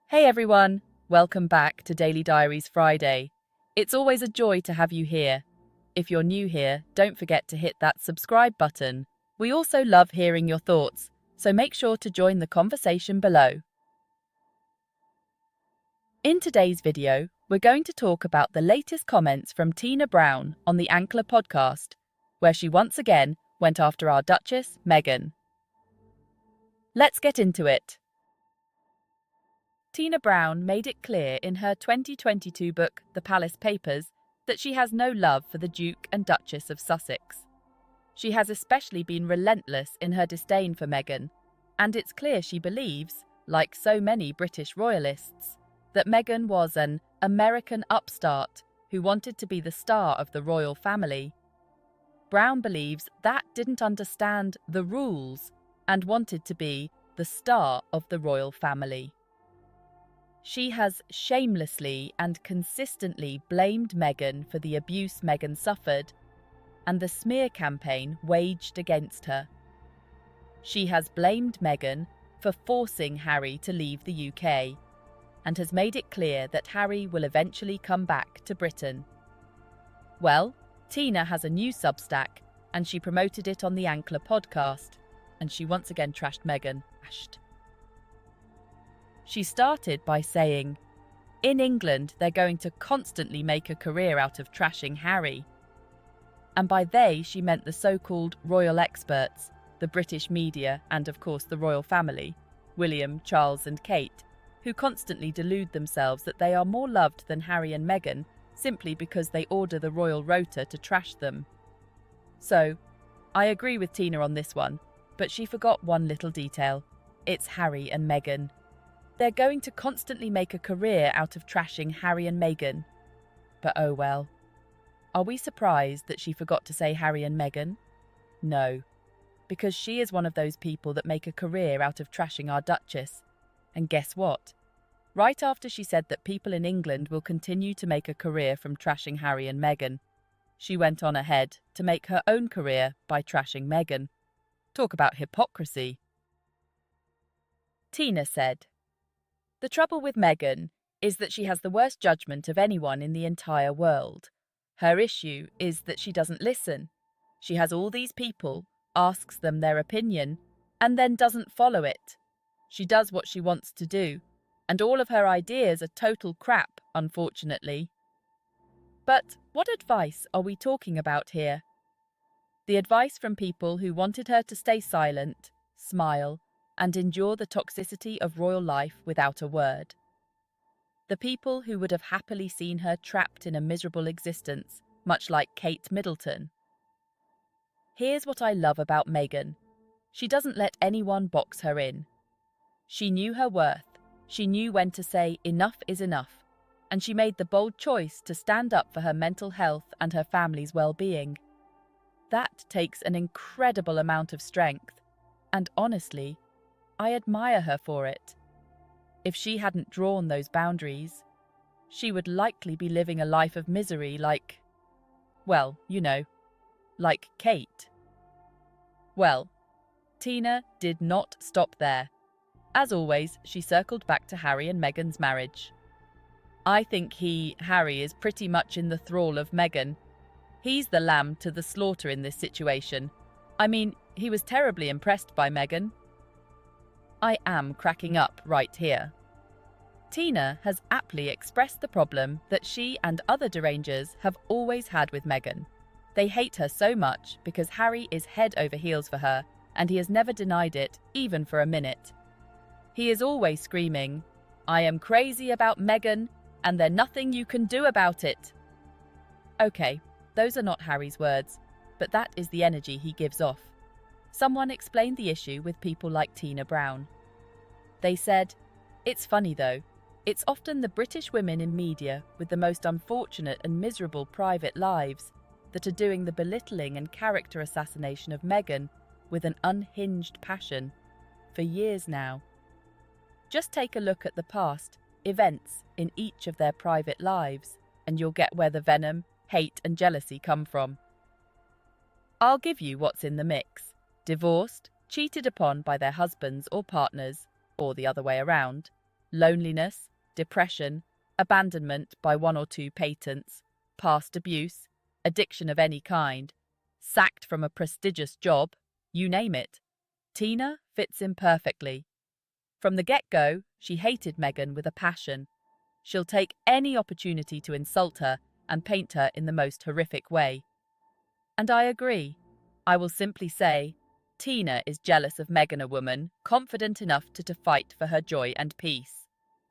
Hey everyone, welcome back to Daily Diaries Friday. It's always a joy to have you here. If you're new here, don't forget to hit that subscribe button. We also love hearing your thoughts, so make sure to join the conversation below. In today's video, we're going to talk about the latest comments from Tina Brown on the Ankler podcast, where she once again went after our Duchess, Meghan. Let's get into it. Tina Brown made it clear in her 2022 book, The Palace Papers, that she has no love for the Duke and Duchess of Sussex. She has especially been relentless in her disdain for Meghan, and it's clear she believes, like so many British royalists, that Meghan was an American upstart who wanted to be the star of the royal family. Brown believes that didn't understand the rules and wanted to be the star of the royal family. She has shamelessly and consistently blamed Meghan for the abuse Meghan suffered and the smear campaign waged against her. She has blamed Meghan for forcing Harry to leave the UK and has made it clear that Harry will eventually come back to Britain. Well, Tina has a new Substack and she promoted it on the Ankler podcast, and she once again trashed Meghan. She started by saying, "In England, they're going to constantly make a career out of trashing Harry." And by they, she meant the so-called royal experts, the British media, and of course the royal family, William, Charles and Kate, who constantly delude themselves that they are more loved than Harry and Meghan simply because they order the royal rota to trash them. So, I agree with Tina on this one, but she forgot one little detail. It's Harry and Meghan. They're going to constantly make a career out of trashing Harry and Meghan. But oh well. Are we surprised that she forgot to say Harry and Meghan? No, because she is one of those people that make a career out of trashing our Duchess. And guess what? Right after she said that people in England will continue to make a career from trashing Harry and Meghan, she went on ahead to make her own career by trashing Meghan. Talk about hypocrisy. Tina said, "The trouble with Meghan is that she has the worst judgment of anyone in the entire world. Her issue is that she doesn't listen. She has all these people, asks them their opinion, and then doesn't follow it. She does what she wants to do, and all of her ideas are total crap, unfortunately." But what advice are we talking about here? The advice from people who wanted her to stay silent, smile, and endure the toxicity of royal life without a word. The people who would have happily seen her trapped in a miserable existence, much like Kate Middleton. Here's what I love about Meghan. She doesn't let anyone box her in. She knew her worth. She knew when to say enough is enough, and she made the bold choice to stand up for her mental health and her family's well-being. That takes an incredible amount of strength, and honestly, I admire her for it. If she hadn't drawn those boundaries, she would likely be living a life of misery like, well, you know, like Kate. Well, Tina did not stop there. As always, she circled back to Harry and Meghan's marriage. "I think Harry, is pretty much in the thrall of Meghan. He's the lamb to the slaughter in this situation. I mean, he was terribly impressed by Meghan." I am cracking up right here. Tina has aptly expressed the problem that she and other derangers have always had with Meghan. They hate her so much because Harry is head over heels for her, and he has never denied it, even for a minute. He is always screaming, "I am crazy about Meghan, and there's nothing you can do about it." Okay, those are not Harry's words, but that is the energy he gives off. Someone explained the issue with people like Tina Brown. They said, "It's funny though, it's often the British women in media with the most unfortunate and miserable private lives that are doing the belittling and character assassination of Meghan with an unhinged passion for years now. Just take a look at the past events in each of their private lives, and you'll get where the venom, hate and jealousy come from. I'll give you what's in the mix. Divorced, cheated upon by their husbands or partners, or the other way around, loneliness, depression, abandonment by one or two patents, past abuse, addiction of any kind, sacked from a prestigious job, you name it. Tina fits in perfectly. From the get-go, she hated Meghan with a passion. She'll take any opportunity to insult her and paint her in the most horrific way. And I agree. I will simply say, Tina is jealous of Meghan, a woman confident enough to fight for her joy and peace.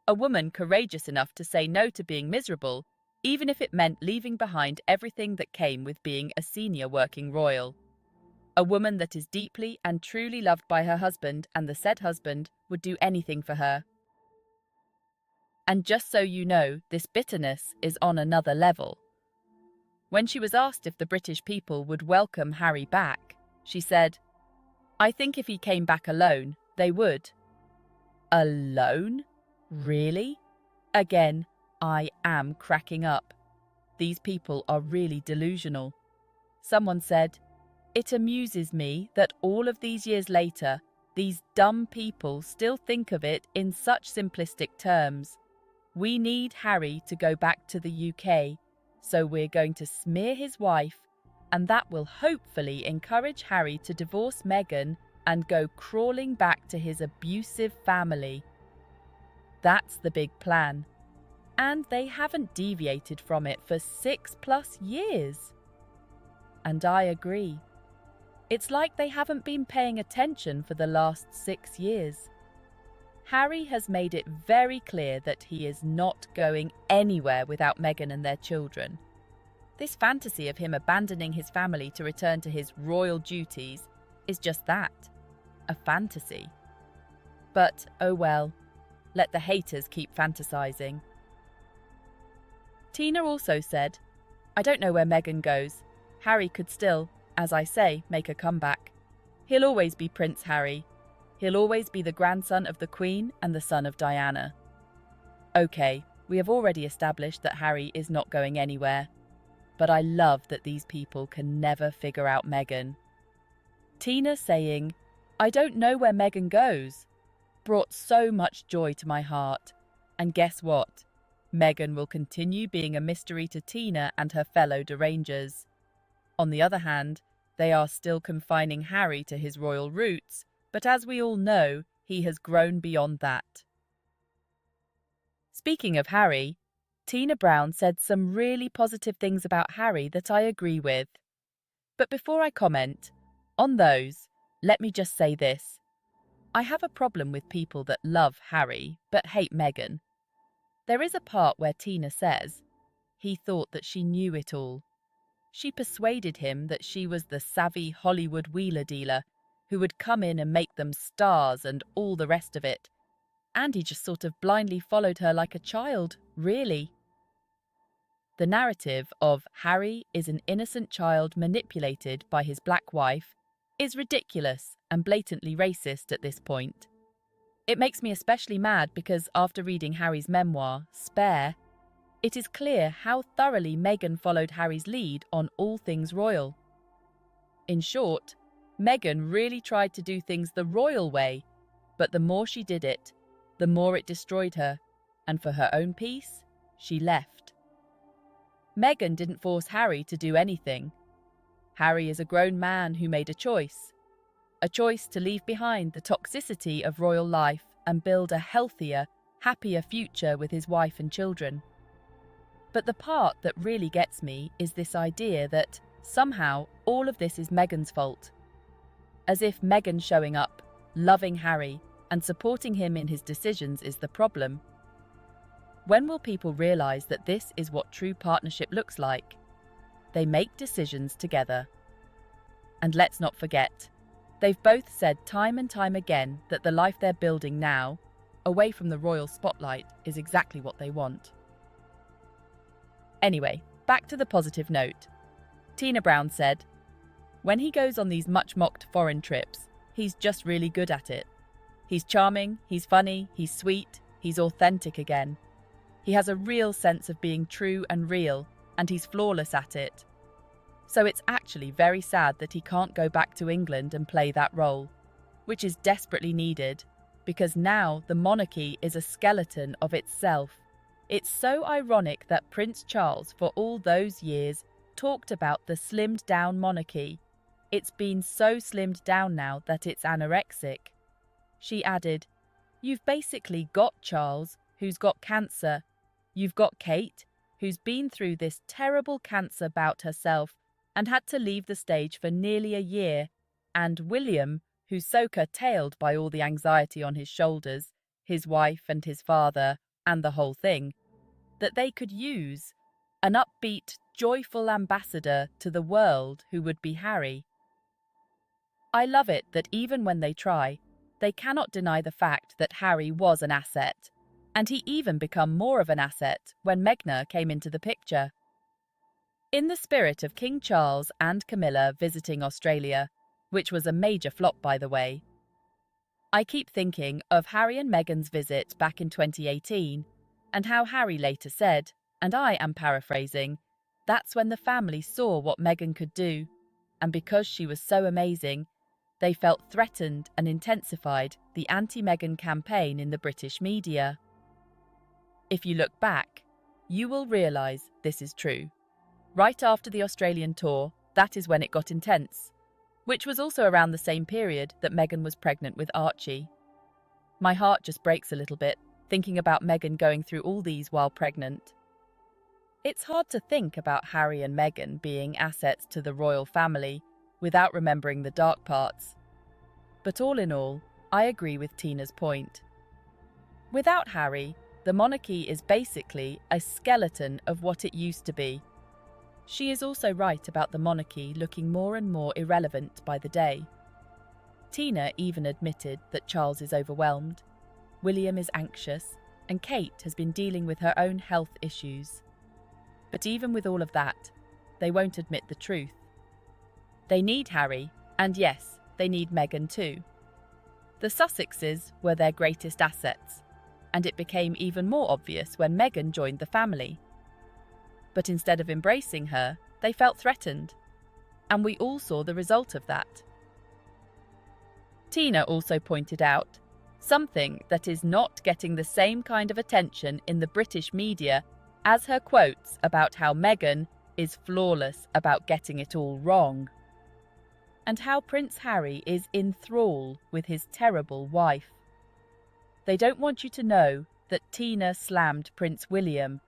A woman courageous enough to say no to being miserable, even if it meant leaving behind everything that came with being a senior working royal. A woman that is deeply and truly loved by her husband, and the said husband would do anything for her. And just so you know, this bitterness is on another level. When she was asked if the British people would welcome Harry back, she said, "I think if he came back alone, they would." Alone? Really? Again, I am cracking up. These people are really delusional. Someone said, "It amuses me that all of these years later, these dumb people still think of it in such simplistic terms. We need Harry to go back to the UK, so we're going to smear his wife, and that will hopefully encourage Harry to divorce Meghan and go crawling back to his abusive family." That's the big plan. And they haven't deviated from it for 6+ years. And I agree. It's like they haven't been paying attention for the last 6 years. Harry has made it very clear that he is not going anywhere without Meghan and their children. This fantasy of him abandoning his family to return to his royal duties is just that, a fantasy. But oh well, let the haters keep fantasizing. Tina also said, "I don't know where Meghan goes. Harry could still, as I say, make a comeback. He'll always be Prince Harry. He'll always be the grandson of the Queen and the son of Diana." Okay, we have already established that Harry is not going anywhere. But I love that these people can never figure out Meghan. Tina saying, "I don't know where Meghan goes," brought so much joy to my heart. And guess what? Meghan will continue being a mystery to Tina and her fellow derangers. On the other hand, they are still confining Harry to his royal roots, but as we all know, he has grown beyond that. Speaking of Harry, Tina Brown said some really positive things about Harry that I agree with. But before I comment on those, let me just say this. I have a problem with people that love Harry but hate Meghan. There is a part where Tina says, he thought that she knew it all. She persuaded him that she was the savvy Hollywood wheeler dealer who would come in and make them stars and all the rest of it. And he just sort of blindly followed her like a child, really. The narrative of Harry is an innocent child manipulated by his black wife is ridiculous and blatantly racist at this point. It makes me especially mad because after reading Harry's memoir, Spare, it is clear how thoroughly Meghan followed Harry's lead on all things royal. In short, Meghan really tried to do things the royal way, but the more she did it, the more it destroyed her, and for her own peace, she left. Meghan didn't force Harry to do anything. Harry is a grown man who made a choice to leave behind the toxicity of royal life and build a healthier, happier future with his wife and children. But the part that really gets me is this idea that somehow all of this is Meghan's fault. As if Meghan showing up, loving Harry, and supporting him in his decisions is the problem. When will people realise that this is what true partnership looks like? They make decisions together. And let's not forget, they've both said time and time again that the life they're building now, away from the royal spotlight, is exactly what they want. Anyway, back to the positive note. Tina Brown said, "When he goes on these much-mocked foreign trips, he's just really good at it. He's charming, he's funny, he's sweet, he's authentic again. He has a real sense of being true and real, and he's flawless at it. So it's actually very sad that he can't go back to England and play that role, which is desperately needed. because now the monarchy is a skeleton of itself. It's so ironic that Prince Charles, for all those years, talked about the slimmed-down monarchy. It's been so slimmed down now that it's anorexic. She added, "You've basically got Charles, who's got cancer. You've got Kate, who's been through this terrible cancer bout herself and had to leave the stage for nearly a year, and William, who's so curtailed by all the anxiety on his shoulders, his wife and his father, and the whole thing, that they could use an upbeat, joyful ambassador to the world who would be Harry." I love it that even when they try, they cannot deny the fact that Harry was an asset, and he even became more of an asset when Meghan came into the picture. In the spirit of King Charles and Camilla visiting Australia, which was a major flop by the way, I keep thinking of Harry and Meghan's visit back in 2018 and how Harry later said, and I am paraphrasing, that's when the family saw what Meghan could do, and because she was so amazing, they felt threatened and intensified the anti-Meghan campaign in the British media. If you look back, you will realise this is true. Right after the Australian tour, that is when it got intense, which was also around the same period that Meghan was pregnant with Archie. My heart just breaks a little bit, thinking about Meghan going through all these while pregnant. It's hard to think about Harry and Meghan being assets to the royal family without remembering the dark parts. But all in all, I agree with Tina's point. Without Harry, the monarchy is basically a skeleton of what it used to be. She is also right about the monarchy looking more and more irrelevant by the day. Tina even admitted that Charles is overwhelmed, William is anxious, and Kate has been dealing with her own health issues. But even with all of that, they won't admit the truth. They need Harry, and yes, they need Meghan too. The Sussexes were their greatest assets, and it became even more obvious when Meghan joined the family. But instead of embracing her, they felt threatened, and we all saw the result of that. Tina also pointed out something that is not getting the same kind of attention in the British media as her quotes about how Meghan is flawless about getting it all wrong, and how Prince Harry is in thrall with his terrible wife. They don't want you to know that Tina slammed Prince William,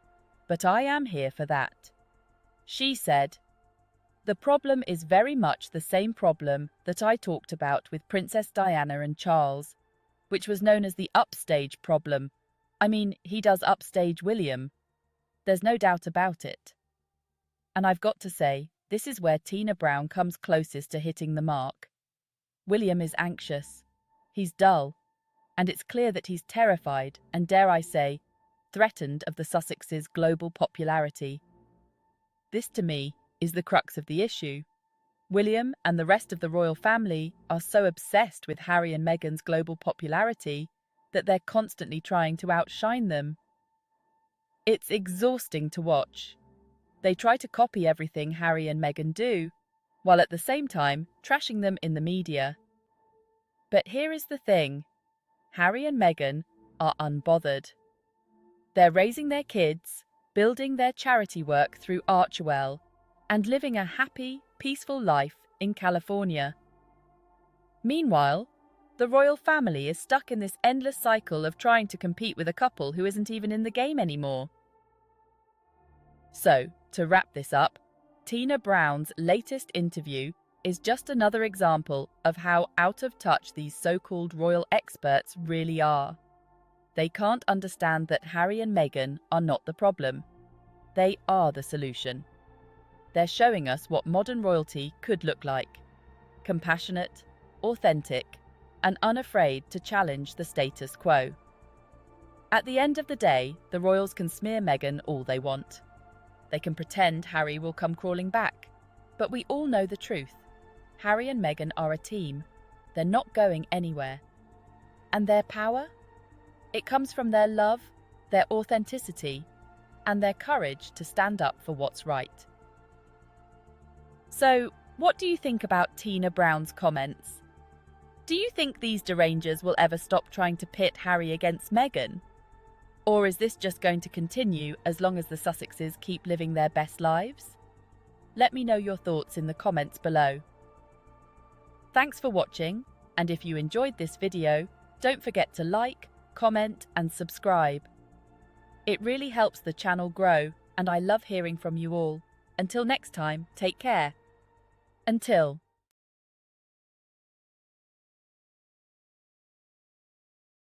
but I am here for that. She said, "The problem is very much the same problem that I talked about with Princess Diana and Charles, which was known as the upstage problem. I mean, he does upstage William. There's no doubt about it." And I've got to say, this is where Tina Brown comes closest to hitting the mark. William is anxious. He's dull. And it's clear that he's terrified and, dare I say, threatened of the Sussexes' global popularity. This, to me, is the crux of the issue. William and the rest of the royal family are so obsessed with Harry and Meghan's global popularity that they're constantly trying to outshine them. It's exhausting to watch. They try to copy everything Harry and Meghan do, while at the same time trashing them in the media. But here is the thing. Harry and Meghan are unbothered. They're raising their kids, building their charity work through Archewell, and living a happy, peaceful life in California. Meanwhile, the royal family is stuck in this endless cycle of trying to compete with a couple who isn't even in the game anymore. So, to wrap this up, Tina Brown's latest interview is just another example of how out of touch these so-called royal experts really are. They can't understand that Harry and Meghan are not the problem. They are the solution. They're showing us what modern royalty could look like. Compassionate, authentic, and unafraid to challenge the status quo. At the end of the day, the royals can smear Meghan all they want. They can pretend Harry will come crawling back. But we all know the truth. Harry and Meghan are a team. They're not going anywhere. And their power? It comes from their love, their authenticity, and their courage to stand up for what's right. So, what do you think about Tina Brown's comments? Do you think these derangers will ever stop trying to pit Harry against Meghan? Or is this just going to continue as long as the Sussexes keep living their best lives? Let me know your thoughts in the comments below. Thanks for watching, and if you enjoyed this video, don't forget to like, comment and subscribe. It really helps the channel grow, and I love hearing from you all. Until next time, take care. Until